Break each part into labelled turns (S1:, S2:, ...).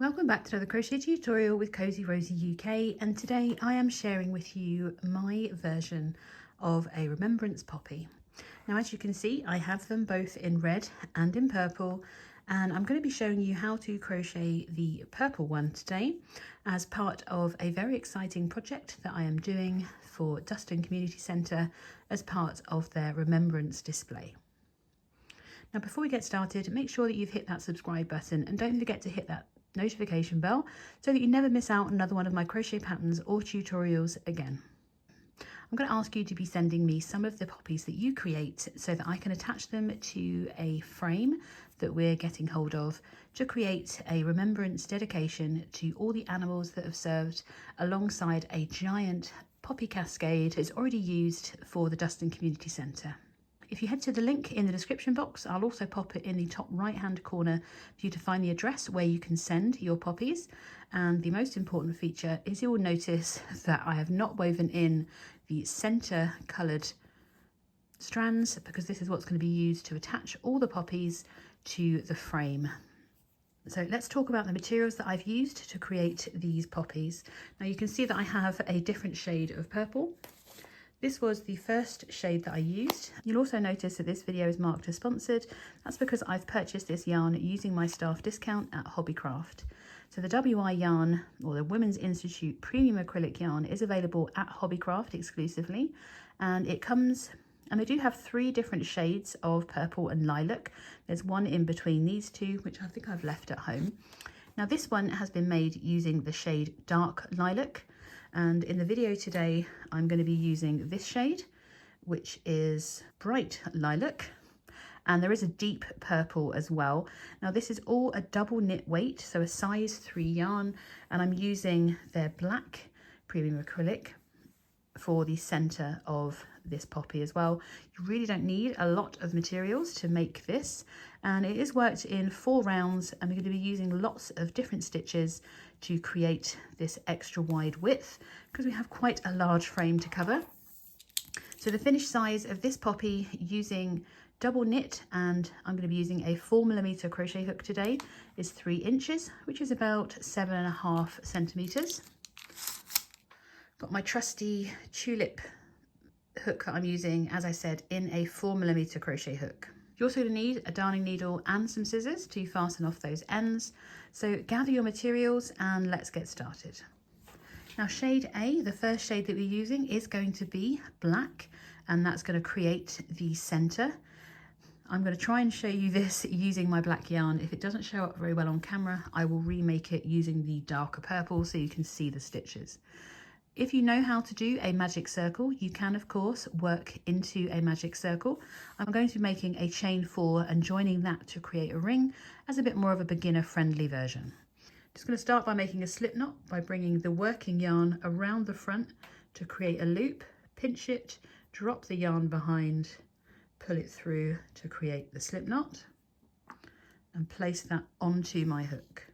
S1: Welcome back to another crochet tutorial with Cozy Rosie UK, and today I am sharing with you my version of a Remembrance Poppy. Now, as you can see, I have them both in red and in purple, and I'm going to be showing you how to crochet the purple one today as part of a very exciting project that I am doing for Duston Community Centre as part of their Remembrance display. Now, before we get started, make sure that you've hit that subscribe button and don't forget to hit that notification bell so that you never miss out on another one of my crochet patterns or tutorials again. I'm going to ask you to be sending me some of the poppies that you create so that I can attach them to a frame that we're getting hold of to create a remembrance dedication to all the animals that have served alongside a giant poppy cascade that's already used for the Duston Community Centre. If you head to the link in the description box, I'll also pop it in the top right hand corner for you to find the address where you can send your poppies. And the most important feature is you will notice that I have not woven in the centre coloured strands, because this is what's going to be used to attach all the poppies to the frame. So let's talk about the materials that I've used to create these poppies. Now you can see that I have a different shade of purple. This was the first shade that I used. You'll also notice that this video is marked as sponsored. That's because I've purchased this yarn using my staff discount at Hobbycraft. So the WI yarn, or the Women's Institute Premium Acrylic yarn, is available at Hobbycraft exclusively. And it comes, and they do have 3 different shades of purple and lilac. There's one in between these two, which I think I've left at home. Now this one has been made using the shade Dark Lilac. And in the video today, I'm going to be using this shade, which is Bright Lilac. And there is a deep purple as well. Now this is all a double knit weight, so a size 3 yarn. And I'm using their black premium acrylic for the center of this poppy as well. You really don't need a lot of materials to make this. And it is worked in 4 rounds, and we're going to be using lots of different stitches to create this extra wide width because we have quite a large frame to cover. So the finished size of this poppy using double knit, and I'm going to be using a 4mm crochet hook today, is 3 inches, which is about 7.5 centimeters. Got my trusty tulip hook that I'm using, as I said, in a 4mm crochet hook. You're also going to need a darning needle and some scissors to fasten off those ends. So gather your materials and let's get started. Now shade A, the first shade that we're using, is going to be black, and that's going to create the center. I'm going to try and show you this using my black yarn. If it doesn't show up very well on camera, I will remake it using the darker purple so you can see the stitches. If you know how to do a magic circle, you can of course work into a magic circle. I'm going to be making a chain 4 and joining that to create a ring as a bit more of a beginner friendly version. Just going to start by making a slip knot by bringing the working yarn around the front to create a loop, pinch it, drop the yarn behind, pull it through to create the slip knot, and place that onto my hook.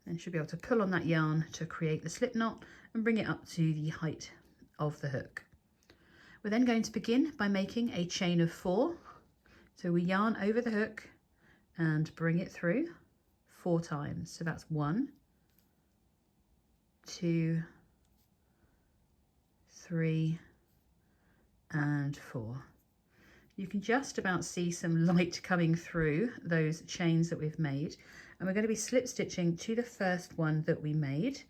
S1: And should be able to pull on that yarn to create the slip knot and bring it up to the height of the hook. We're then going to begin by making a chain of 4. So we yarn over the hook and bring it through 4 times. So that's 1, 2, 3, and 4. You can just about see some light coming through those chains that we've made. And we're going to be slip stitching to the first one that we made.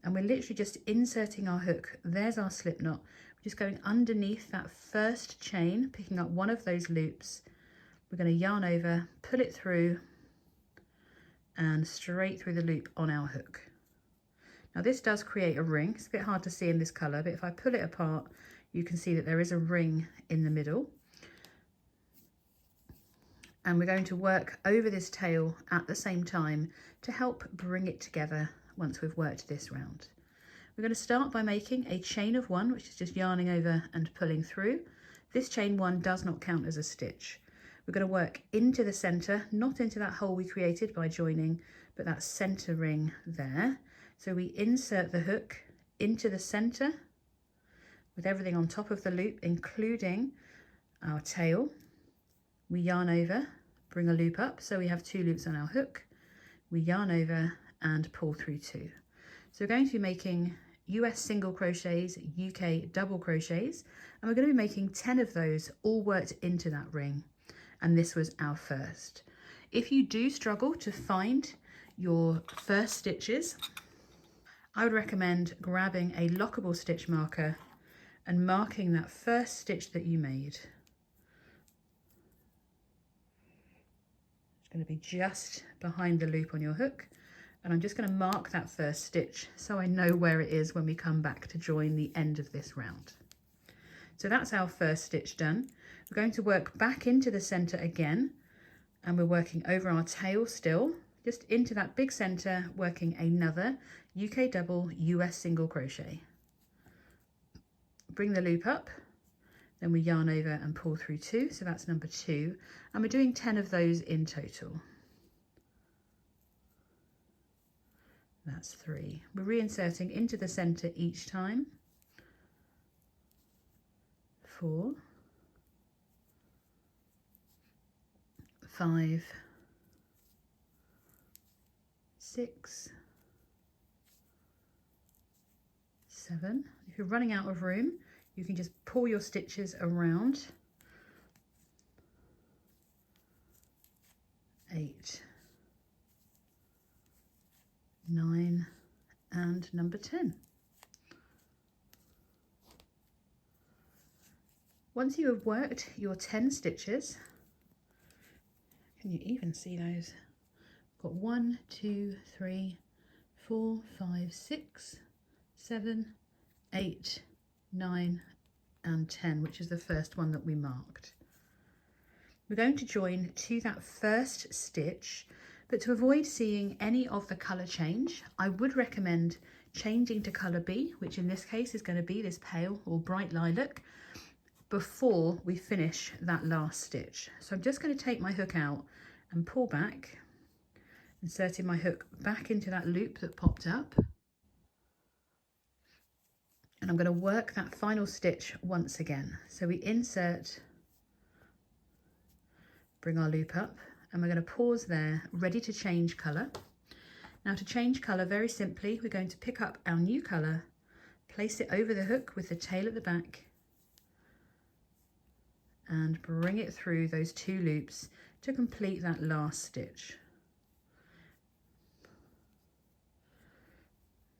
S1: And we're literally just inserting our hook. There's our slip knot. We're just going underneath that first chain, picking up one of those loops. We're going to yarn over, pull it through, and straight through the loop on our hook. Now this does create a ring. It's a bit hard to see in this colour, but if I pull it apart, you can see that there is a ring in the middle. And we're going to work over this tail at the same time to help bring it together once we've worked this round. We're going to start by making a chain of 1, which is just yarning over and pulling through. This chain 1 does not count as a stitch. We're going to work into the center, not into that hole we created by joining, but that center ring there. So we insert the hook into the center with everything on top of the loop, including our tail. We yarn over, bring a loop up, so we have 2 loops on our hook, we yarn over and pull through 2. So we're going to be making US single crochets, UK double crochets, and we're going to be making 10 of those all worked into that ring, and this was our first. If you do struggle to find your first stitches, I would recommend grabbing a lockable stitch marker and marking that first stitch that you made. It's going to be just behind the loop on your hook, and I'm just going to mark that first stitch so I know where it is when we come back to join the end of this round. So that's our first stitch done. We're going to work back into the center again, and we're working over our tail still, just into that big center, working another UK double, US single crochet. Bring the loop up, then we yarn over and pull through 2, so that's number 2, and we're doing 10 of those in total. That's 3. We're reinserting into the center each time. 4, 5, 6, 7. If you're running out of room, you can just pull your stitches around. 8, 9, and number 10. Once you have worked your 10 stitches, can you even see those? Got 1, 2, 3, 4, 5, 6, 7, 8, 9, and 10, which is the first one that we marked. We're going to join to that first stitch, but to avoid seeing any of the colour change, I would recommend changing to colour B, which in this case is going to be this pale or bright lilac, before we finish that last stitch. So I'm just going to take my hook out and pull back, inserting my hook back into that loop that popped up. And I'm going to work that final stitch once again. So we insert, bring our loop up, and we're going to pause there, ready to change colour. Now to change colour, very simply, we're going to pick up our new colour, place it over the hook with the tail at the back, and bring it through those 2 loops to complete that last stitch.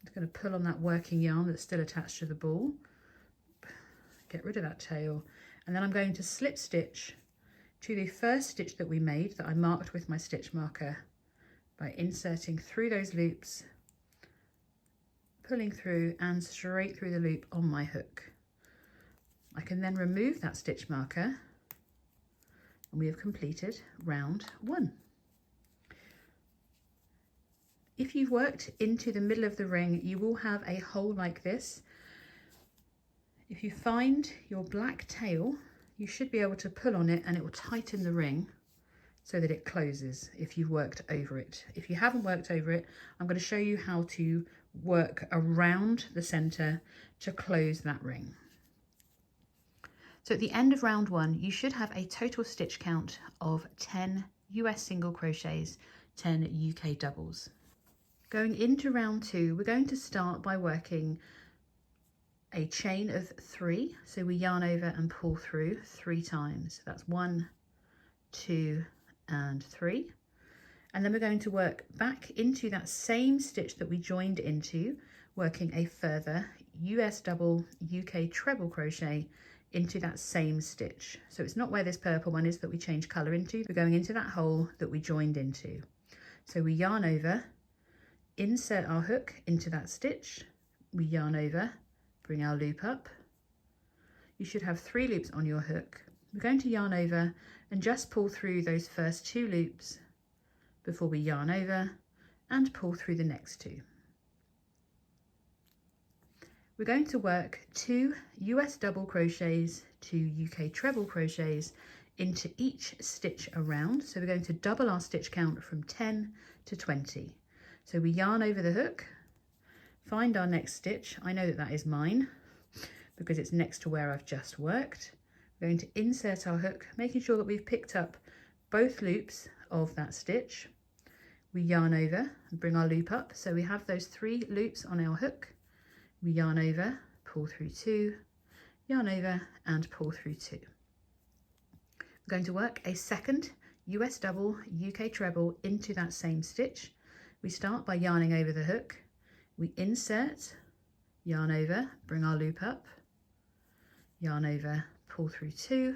S1: I'm going to pull on that working yarn that's still attached to the ball, get rid of that tail, and then I'm going to slip stitch to the first stitch that we made that I marked with my stitch marker by inserting through those loops, pulling through and straight through the loop on my hook. I can then remove that stitch marker, and we have completed round 1. If you've worked into the middle of the ring, you will have a hole like this. If you find your black tail, you should be able to pull on it and it will tighten the ring so that it closes if you've worked over it. If you haven't worked over it, I'm going to show you how to work around the center to close that ring. So at the end of round 1, you should have a total stitch count of 10 US single crochets, 10 UK doubles. Going into round 2, we're going to start by working a chain of 3. So we yarn over and pull through 3 times. That's 1, 2, and 3. And then we're going to work back into that same stitch that we joined into, working a further US double, UK treble crochet into that same stitch. So it's not where this purple one is that we change colour into, we're going into that hole that we joined into. So we yarn over, insert our hook into that stitch, we yarn over, bring our loop up. You should have 3 loops on your hook. We're going to yarn over and just pull through those first 2 loops before we yarn over and pull through the next 2. We're going to work 2 US double crochets, 2 UK treble crochets into each stitch around. So we're going to double our stitch count from 10 to 20. So we yarn over the hook, find our next stitch. I know that that is mine because it's next to where I've just worked. We're going to insert our hook, making sure that we've picked up both loops of that stitch, we yarn over and bring our loop up. So we have those 3 loops on our hook. We yarn over, pull through 2, yarn over and pull through 2. We're going to work a second US double, UK treble into that same stitch. We start by yarning over the hook. We insert, yarn over, bring our loop up, yarn over, pull through 2,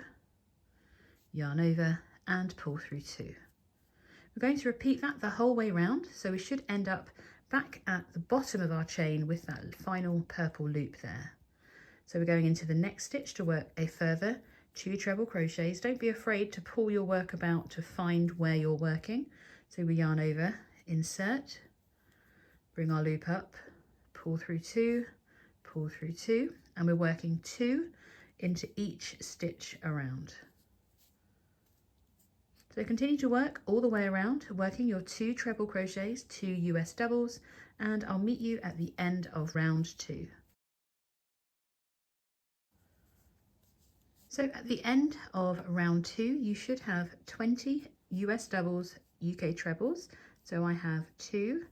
S1: yarn over and pull through 2. We're going to repeat that the whole way round, so we should end up back at the bottom of our chain with that final purple loop there. So we're going into the next stitch to work a further 2 treble crochets. Don't be afraid to pull your work about to find where you're working. So we yarn over, insert, bring our loop up, pull through 2, pull through 2, and we're working 2 into each stitch around. So continue to work all the way around, working your 2 treble crochets, 2 US doubles, and I'll meet you at the end of round 2. So at the end of round 2, you should have 20 US doubles, UK trebles. So I have 2,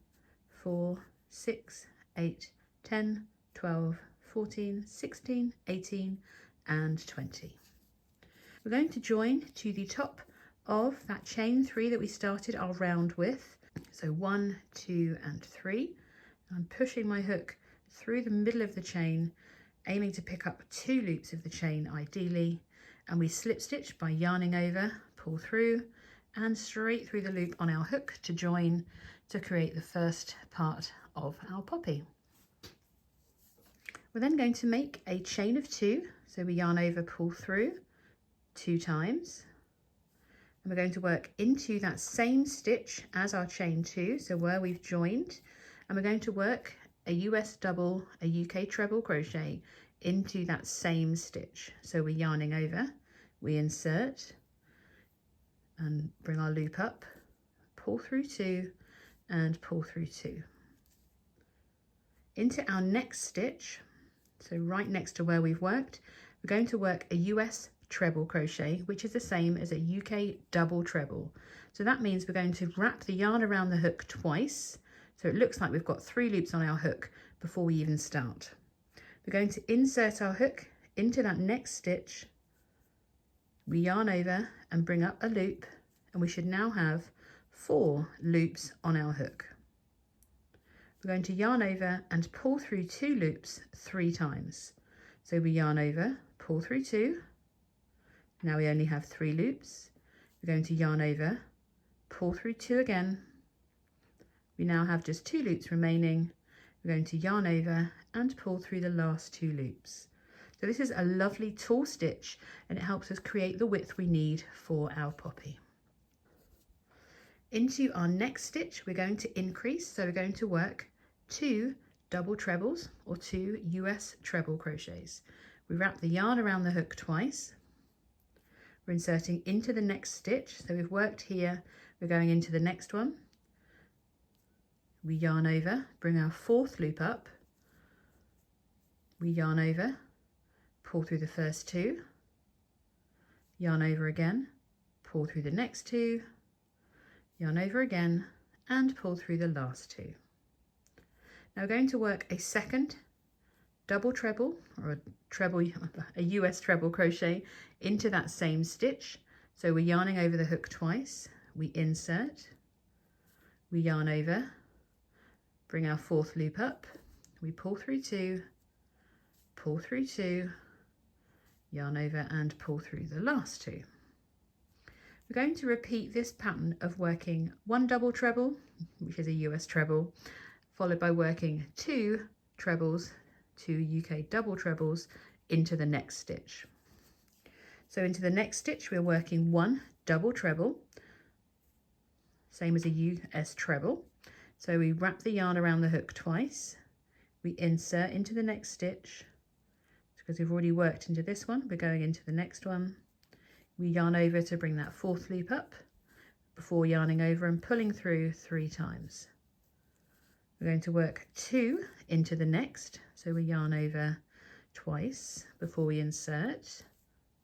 S1: 4, 6, 8, 10, 12, 14, 16, 18, and 20. We're going to join to the top of that chain 3 that we started our round with. So 1, 2, and 3. I'm pushing my hook through the middle of the chain, aiming to pick up 2 loops of the chain ideally, and we slip stitch by yarning over, pull through, and straight through the loop on our hook to join to create the first part of our poppy. We're then going to make a chain of 2, so we yarn over, pull through 2 times, and we're going to work into that same stitch as our chain 2, so where we've joined, and we're going to work a US double, a UK treble crochet into that same stitch. So we're yarning over, we insert and bring our loop up, pull through 2 and pull through 2. Into our next stitch, so right next to where we've worked, we're going to work a US treble crochet, which is the same as a UK double treble. So that means we're going to wrap the yarn around the hook twice, so it looks like we've got 3 loops on our hook before we even start. We're going to insert our hook into that next stitch, we yarn over and bring up a loop, and we should now have 4 loops on our hook. We're going to yarn over and pull through 2 loops 3 times. So we yarn over, pull through 2, now we only have 3 loops. We're going to yarn over, pull through 2 again. We now have just 2 loops remaining. We're going to yarn over and pull through the last 2 loops. So this is a lovely tall stitch, and it helps us create the width we need for our poppy. Into our next stitch, we're going to increase, so we're going to work 2 double trebles or 2 US treble crochets. We wrap the yarn around the hook twice. We're inserting into the next stitch, so we've worked here, we're going into the next one. We yarn over, bring our 4th loop up, we yarn over, pull through the first 2, yarn over again, pull through the next 2, yarn over again, and pull through the last 2. Now we're going to work a second double treble, or a US treble crochet into that same stitch. So we're yarning over the hook twice, we insert, we yarn over, bring our 4th loop up, we pull through 2, pull through 2, yarn over and pull through the last 2. We're going to repeat this pattern of working 1 double treble, which is a US treble, followed by working 2 trebles, 2 UK double trebles into the next stitch. So into the next stitch we're working 1 double treble, same as a US treble. So we wrap the yarn around the hook twice, we insert into the next stitch. Because we've already worked into this one, we're going into the next one. We yarn over to bring that 4th loop up before yarning over and pulling through 3 times. We're going to work 2 into the next, so we yarn over twice before we insert,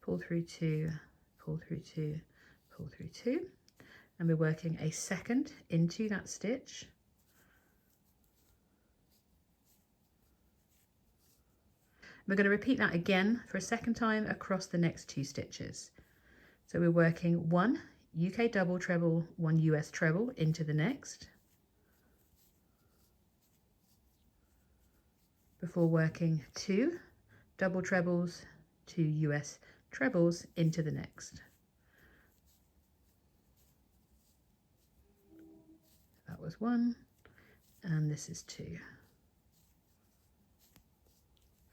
S1: pull through 2, pull through 2, pull through 2, and we're working a second into that stitch. We're going to repeat that again for a second time across the next 2 stitches. So we're working 1 UK double treble, 1 US treble into the next, before working 2 double trebles, 2 US trebles into the next. That was 1, and this is 2.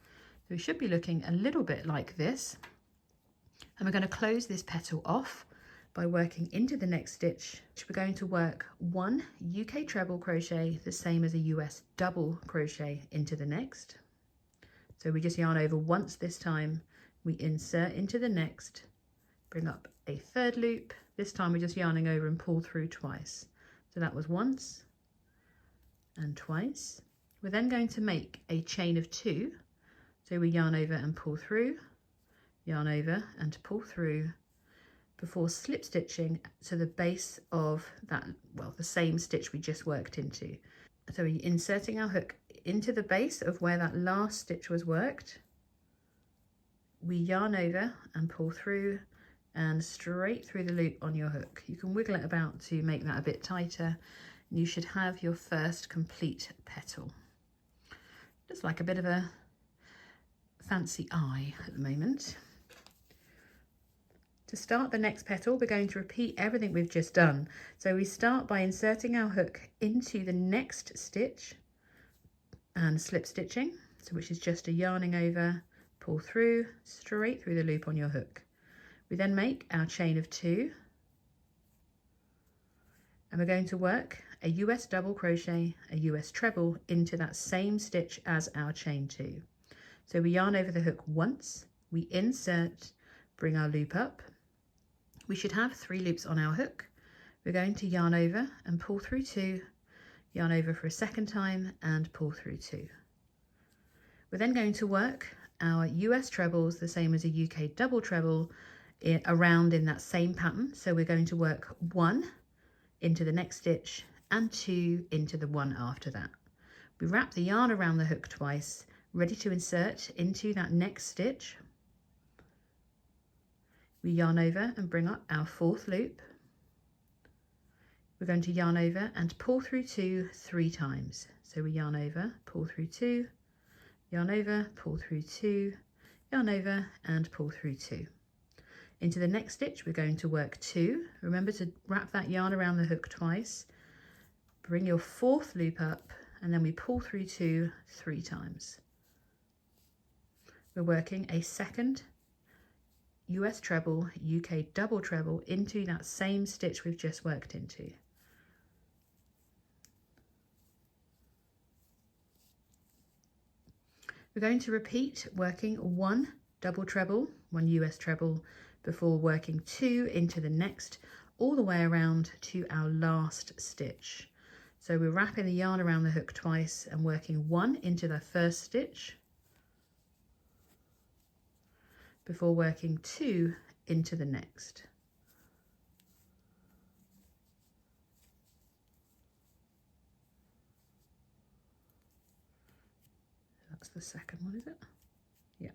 S1: So we should be looking a little bit like this, and we're going to close this petal off by working into the next stitch. We're going to work 1 UK treble crochet, the same as a US double crochet, into the next. So we just yarn over once this time, we insert into the next, bring up a 3rd loop. This time we're just yarning over and pull through twice. So that was once and twice. We're then going to make a chain of 2. So we yarn over and pull through, yarn over and pull through, before slip stitching to the base of that, well, the same stitch we just worked into. So we're inserting our hook into the base of where that last stitch was worked. We yarn over and pull through and straight through the loop on your hook. You can wiggle it about to make that a bit tighter. You should have your first complete petal. Just like a bit of a fancy eye at the moment. To start the next petal, we're going to repeat everything we've just done. So we start by inserting our hook into the next stitch and slip stitching, so which is just a yarning over, pull through, straight through the loop on your hook. We then make our chain of 2, and we're going to work a US double crochet, a US treble into that same stitch as our chain 2. So we yarn over the hook once, we insert, bring our loop up. We should have 3 loops on our hook. We're going to yarn over and pull through 2, yarn over for a second time and pull through 2. We're then going to work our US trebles, the same as a UK double treble, around in that same pattern. So we're going to work 1 into the next stitch and 2 into the one after that. We wrap the yarn around the hook twice, ready to insert into that next stitch. We yarn over and bring up our 4th loop. We're going to yarn over and pull through 2 3 times. So we yarn over, pull through 2, yarn over, pull through 2, yarn over and pull through 2. Into the next stitch we're going to work 2. Remember to wrap that yarn around the hook twice. Bring your 4th loop up and then we pull through 2 3 times. We're working a second US treble, UK double treble into that same stitch we've just worked into. We're going to repeat working 1 double treble, 1 US treble, before working 2 into the next, all the way around to our last stitch. So we're wrapping the yarn around the hook twice and working 1 into the first stitch, before working 2 into the next. That's the second one, is it? Yeah.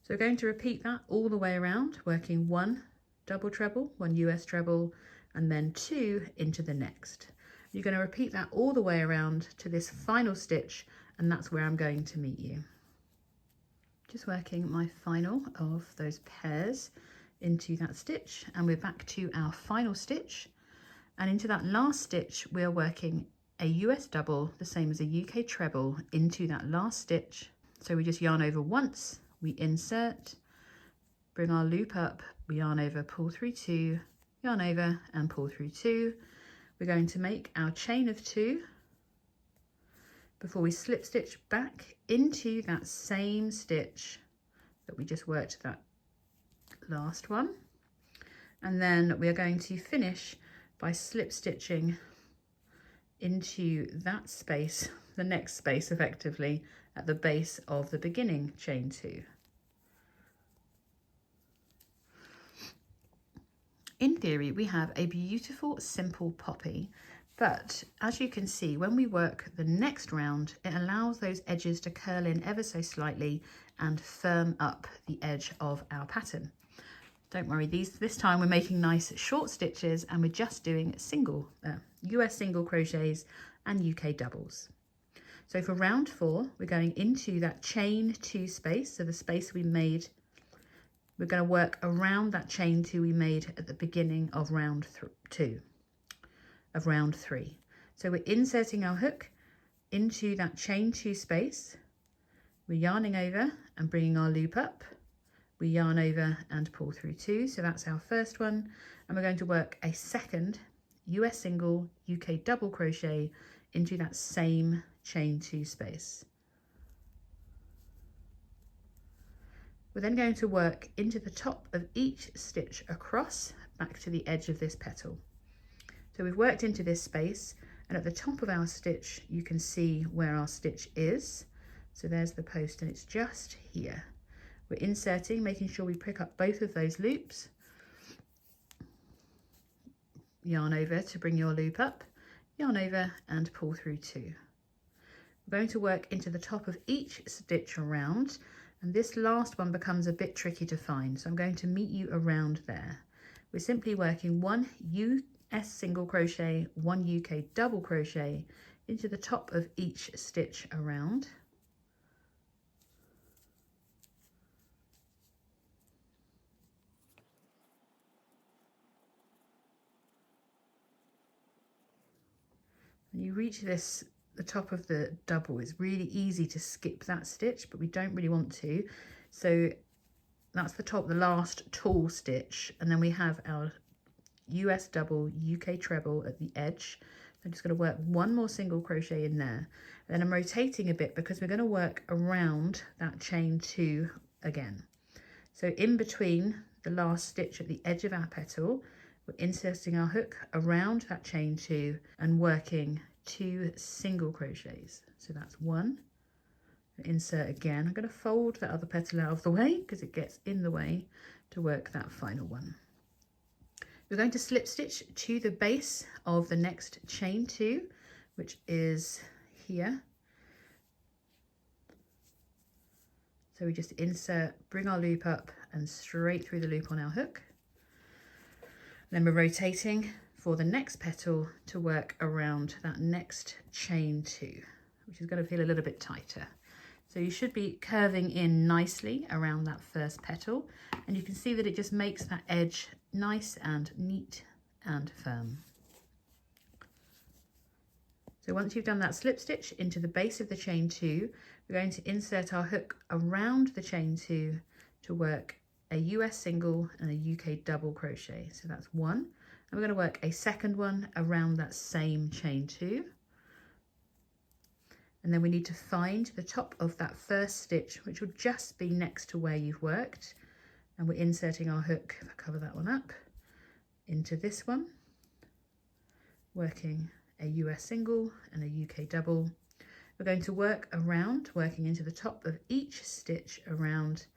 S1: So we're going to repeat that all the way around, working 1 double treble, 1 US treble, and then 2 into the next. You're going to repeat that all the way around to this final stitch, and that's where I'm going to meet you. Just working my final of those pairs into that stitch, and we're back to our final stitch, and into that last stitch we're working a US double, the same as a UK treble, into that last stitch. So we just yarn over once, we insert, bring our loop up, we yarn over, pull through 2, yarn over and pull through 2. We're going to make our chain of 2 before we slip stitch back into that same stitch that we just worked that last one, and then we are going to finish by slip stitching into that space, the next space effectively, at the base of the beginning chain 2. In theory, we have a beautiful, simple poppy, but as you can see, when we work the next round, it allows those edges to curl in ever so slightly and firm up the edge of our pattern. Don't worry, this time we're making nice short stitches and we're just doing US single crochets and UK doubles. So for round 4, we're going into that chain 2 space, so the space we made. We're going to work around that chain 2 we made at the beginning of round 3. So we're inserting our hook into that chain 2 space. We're yarning over and bringing our loop up. We yarn over and pull through 2, so that's our first one. And we're going to work a second US single, UK double crochet into that same chain 2 space. We're then going to work into the top of each stitch across back to the edge of this petal. So we've worked into this space, and at the top of our stitch you can see where our stitch is. So there's the post and it's just here. We're inserting, making sure we pick up both of those loops. Yarn over to bring your loop up, yarn over and pull through 2. We're going to work into the top of each stitch around, and this last one becomes a bit tricky to find, so I'm going to meet you around there. We're simply working 1 US single crochet, 1 UK double crochet into the top of each stitch around. When you reach the top of the double, it's really easy to skip that stitch, but we don't really want to. So that's the top, the last tall stitch, and then we have our US double, UK treble at the edge. I'm just going to work 1 more single crochet in there. Then I'm rotating a bit because we're going to work around that chain 2 again. So in between the last stitch at the edge of our petal, we're inserting our hook around that chain 2 and working 2 single crochets. So that's 1. Insert again. I'm going to fold that other petal out of the way because it gets in the way to work that final one. We're going to slip stitch to the base of the next chain 2, which is here. So we just insert, bring our loop up and straight through the loop on our hook. Then we're rotating for the next petal to work around that next chain 2, which is going to feel a little bit tighter. So you should be curving in nicely around that first petal, and you can see that it just makes that edge nice and neat and firm. So once you've done that slip stitch into the base of the chain 2, we're going to insert our hook around the chain 2 to work a US single and a UK double crochet. So that's 1, and we're going to work a second one around that same chain 2. And then we need to find the top of that first stitch, which will just be next to where you've worked. And we're inserting our hook, if I cover that one up, into this one, working a US single and a UK double. We're going to work around, working into the top of each stitch around,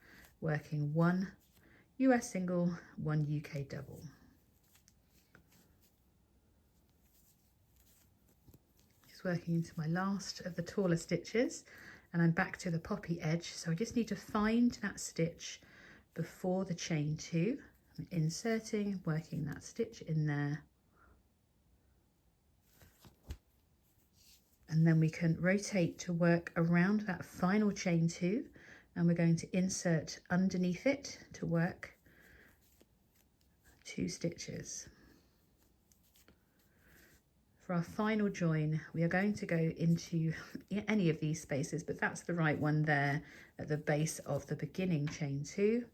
S1: working 1 US single, 1 UK double. Working into my last of the taller stitches, and I'm back to the poppy edge, so I just need to find that stitch before the chain 2. I'm inserting, working that stitch in there, and then we can rotate to work around that final chain 2, and we're going to insert underneath it to work 2 stitches. For our final join, we are going to go into any of these spaces, but that's the right one there at the base of the beginning chain 2.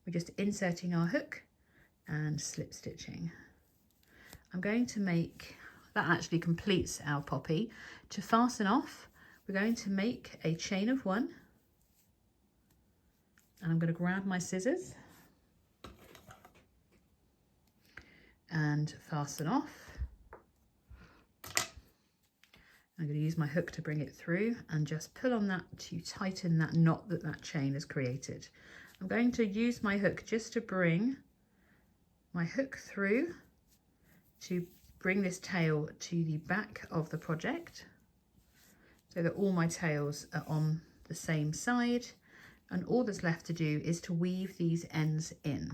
S1: We're just inserting our hook and slip stitching. I'm going to make, that actually completes our poppy. To fasten off, we're going to make a chain of 1, and I'm going to grab my scissors and fasten off. I'm going to use my hook to bring it through and just pull on that to tighten that knot that chain has created. I'm going to use my hook just to bring my hook through to bring this tail to the back of the project so that all my tails are on the same side, and all that's left to do is to weave these ends in.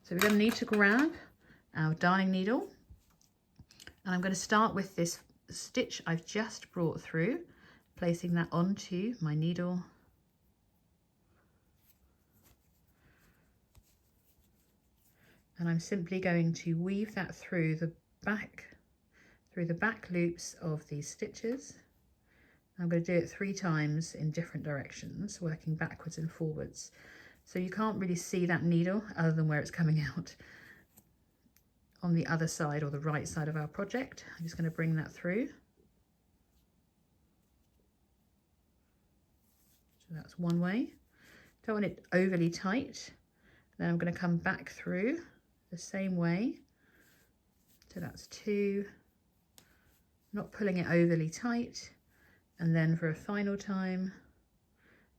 S1: So we're going to need to grab our darning needle, and I'm going to start with this stitch I've just brought through, placing that onto my needle. And I'm simply going to weave that through the back loops of these stitches. I'm going to do it 3 times in different directions, working backwards and forwards. So you can't really see that needle other than where it's coming out. On the other side, or the right side of our project, I'm just going to bring that through. So that's one way. Don't want it overly tight. Then I'm going to come back through the same way. So that's 2. Not pulling it overly tight. And then for a final time,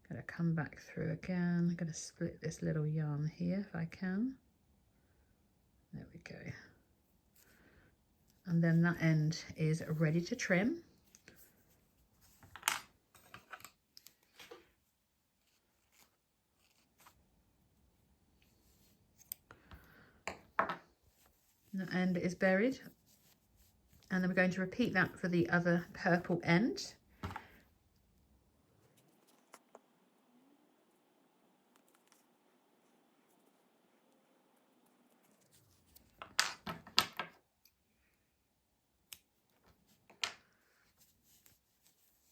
S1: I'm going to come back through again. I'm going to split this little yarn here if I can. There we go. And then that end is ready to trim. That end is buried. And then we're going to repeat that for the other purple end.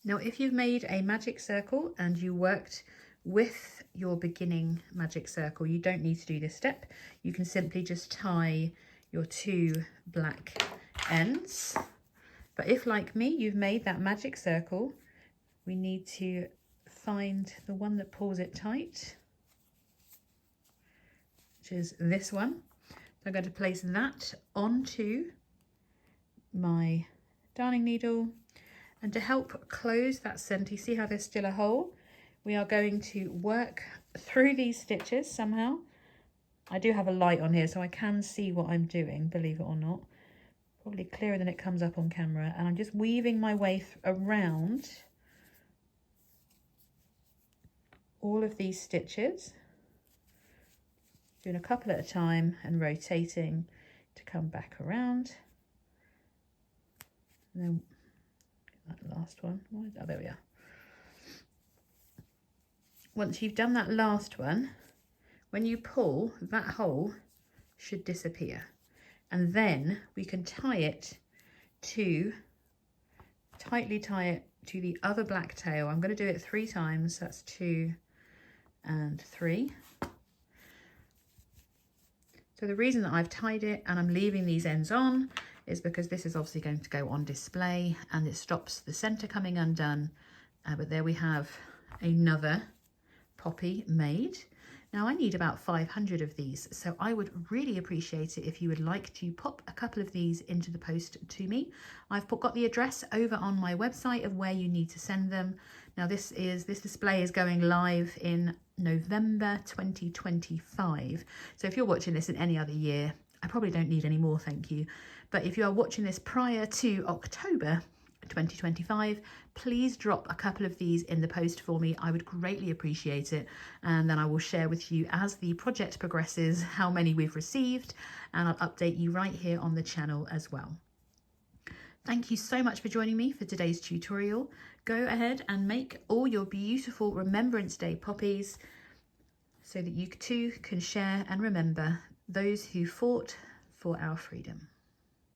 S1: Now, if you've made a magic circle and you worked with your beginning magic circle, you don't need to do this step. You can simply just tie your 2 black ends. But if, like me, you've made that magic circle, we need to find the one that pulls it tight, which is this one. So I'm going to place that onto my darning needle. And to help close that centre, you see how there's still a hole? We are going to work through these stitches somehow. I do have a light on here, so I can see what I'm doing, believe it or not. Probably clearer than it comes up on camera. And I'm just weaving my way around all of these stitches, doing a couple at a time and rotating to come back around. And then that last one, oh, there we are. Once you've done that last one, when you pull, that hole should disappear, and then we can tightly tie it to the other black tail. I'm going to do it 3 times. That's 2 and 3. So the reason that I've tied it and I'm leaving these ends on is because this is obviously going to go on display and it stops the center coming undone. But there we have another poppy made. Now I need about 500 of these, so I would really appreciate it if you would like to pop a couple of these into the post to me. I've got the address over on my website of where you need to send them. Now this display is going live in November 2025. So if you're watching this in any other year, I probably don't need any more, thank you. But if you are watching this prior to October 2025, please drop a couple of these in the post for me. I would greatly appreciate it, and then I will share with you as the project progresses how many we've received, and I'll update you right here on the channel as well. Thank you so much for joining me for today's tutorial. Go ahead and make all your beautiful Remembrance Day poppies so that you too can share and remember those who fought for our freedom.